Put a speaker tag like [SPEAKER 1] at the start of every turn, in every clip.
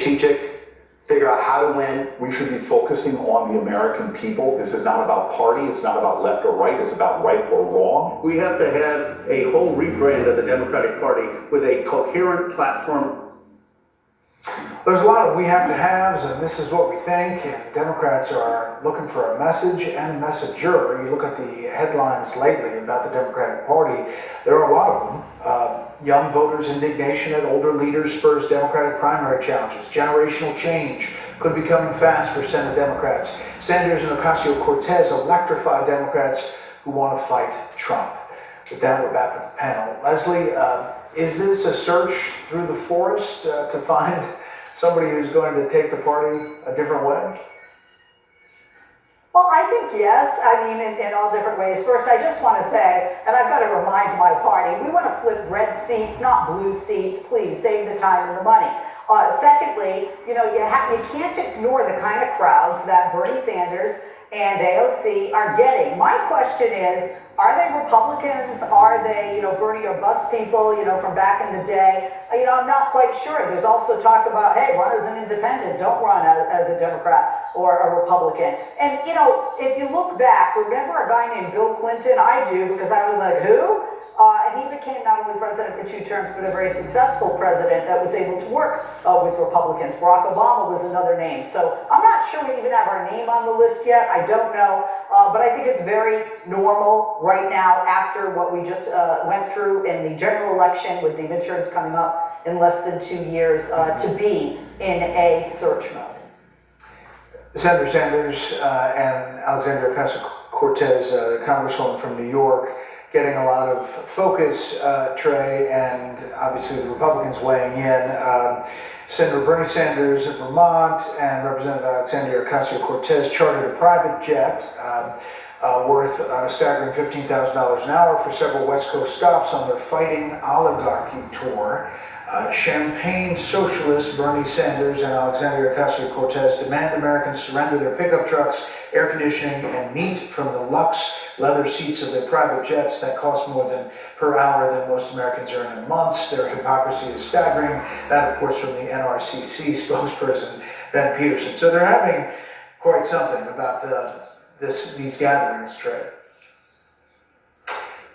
[SPEAKER 1] strategic, figure out how to win. We should be focusing on the American people. This is not about party, it's not about left or right, it's about right or wrong.
[SPEAKER 2] We have to have a whole rebrand of the Democratic Party with a coherent platform.
[SPEAKER 3] There's a lot of we have to haves, and this is what we think, and Democrats are looking for a message and a messenger. You look at the headlines lately about the Democratic Party, there are a lot of them. Young voters' indignation at older leaders spurs Democratic primary challenges. Generational change could be coming fast for Senate Democrats. Sanders and Ocasio-Cortez electrify Democrats who want to fight Trump. With that, we're back with the panel. Leslie, is this a search through the forest to find somebody who's going to take the party a different way?
[SPEAKER 4] Well, I think yes. I mean, in all different ways. First, I just want to say, and I've got to remind my party, we want to flip red seats, not blue seats. Please save the time and the money. Secondly, you can't ignore the kind of crowds that Bernie Sanders and AOC are getting. My question is, are they Republicans? Are they, Bernie or bust people, from back in the day? I'm not quite sure. There's also talk about, hey, run as an independent, don't run as a Democrat or a Republican. And, if you look back, remember a guy named Bill Clinton? I do, because I was like, who? And he became not only president for 2 terms, but a very successful president that was able to work with Republicans. Barack Obama was another name. So I'm not sure we even have our name on the list yet. I don't know. But I think it's very normal right now after what we just went through in the general election with the midterms coming up in less than 2 years to be in a search mode.
[SPEAKER 3] Senator Sanders and Alexandria Ocasio-Cortez, the Congresswoman from New York, getting a lot of focus, Trey, and obviously the Republicans weighing in. Senator Bernie Sanders of Vermont and Representative Alexandria Ocasio-Cortez chartered a private jet worth a staggering $15,000 an hour for several West Coast stops on their Fighting Oligarchy tour. Champagne socialists Bernie Sanders and Alexandria Ocasio-Cortez demand Americans surrender their pickup trucks, air conditioning, and meat from the luxe leather seats of their private jets that cost more per hour than most Americans earn in months. Their hypocrisy is staggering. That, of course, from the NRCC spokesperson, Ben Peterson. So they're having quite something about these gatherings, Trey.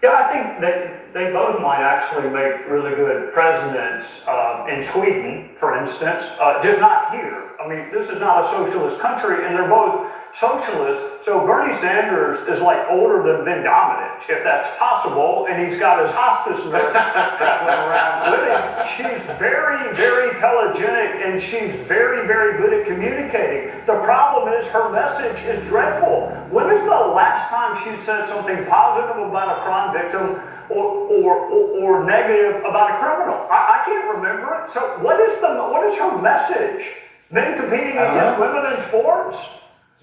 [SPEAKER 5] Yeah, I think that they both might actually make really good presidents in Sweden, for instance, just not here. I mean, this is not a socialist country, and they're both socialists. So Bernie Sanders is like older than Ben Domenech, if that's possible, and he's got his hospice nurse traveling around with him. She's very, very telegenic, and she's very, very good at communicating. The problem is her message is dreadful. When is the last time she said something positive about a crime victim or negative about a criminal? I can't remember it. So what is her message? Men competing against women in sports?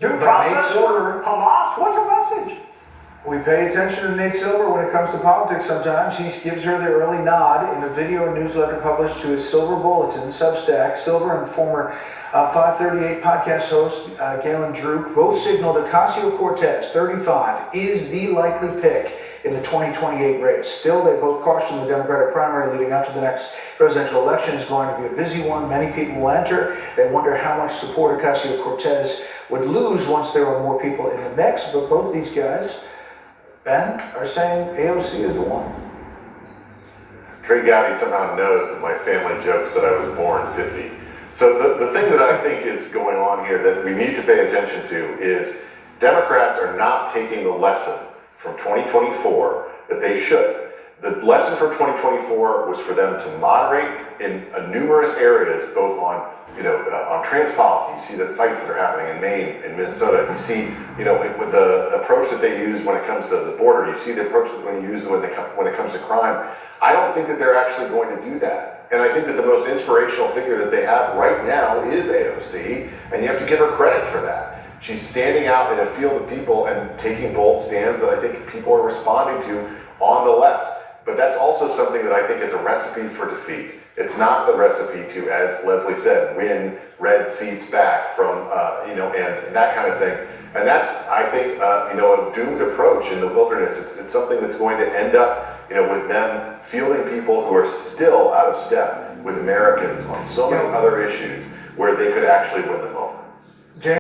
[SPEAKER 5] Due process for Hamas? What's her message?
[SPEAKER 3] We pay attention to Nate Silver when it comes to politics sometimes. He gives her the early nod in a video and newsletter published to his Silver Bulletin, Substack. Silver and former 538 podcast host Galen Drupe both signaled Ocasio-Cortez, 35, is the likely pick in the 2028 race. Still, they both cautioned the Democratic primary leading up to the next presidential election is going to be a busy one. Many people will enter. They wonder how much support Ocasio-Cortez would lose once there are more people in the mix. But both these guys, Ben, are saying AOC is the one.
[SPEAKER 6] Trey Gowdy somehow knows that my family jokes that I was born 50. So the thing that I think is going on here that we need to pay attention to is Democrats are not taking the lesson from 2024 that they should. The lesson from 2024 was for them to moderate in numerous areas, both on trans policy. You see the fights that are happening in Maine and Minnesota. You see, with the approach that they use when it comes to the border. You see the approach that they use when it comes to crime. I don't think that they're actually going to do that. And I think that the most inspirational figure that they have right now is AOC, and you have to give her credit for that. She's standing out in a field of people and taking bold stands that I think people are responding to on the left. But that's also something that I think is a recipe for defeat. It's not the recipe to, as Leslie said, win red seats back from, and that kind of thing. And that's, I think, a doomed approach in the wilderness. It's something that's going to end up, with them fielding people who are still out of step with Americans on so many other issues. where they could actually win them over.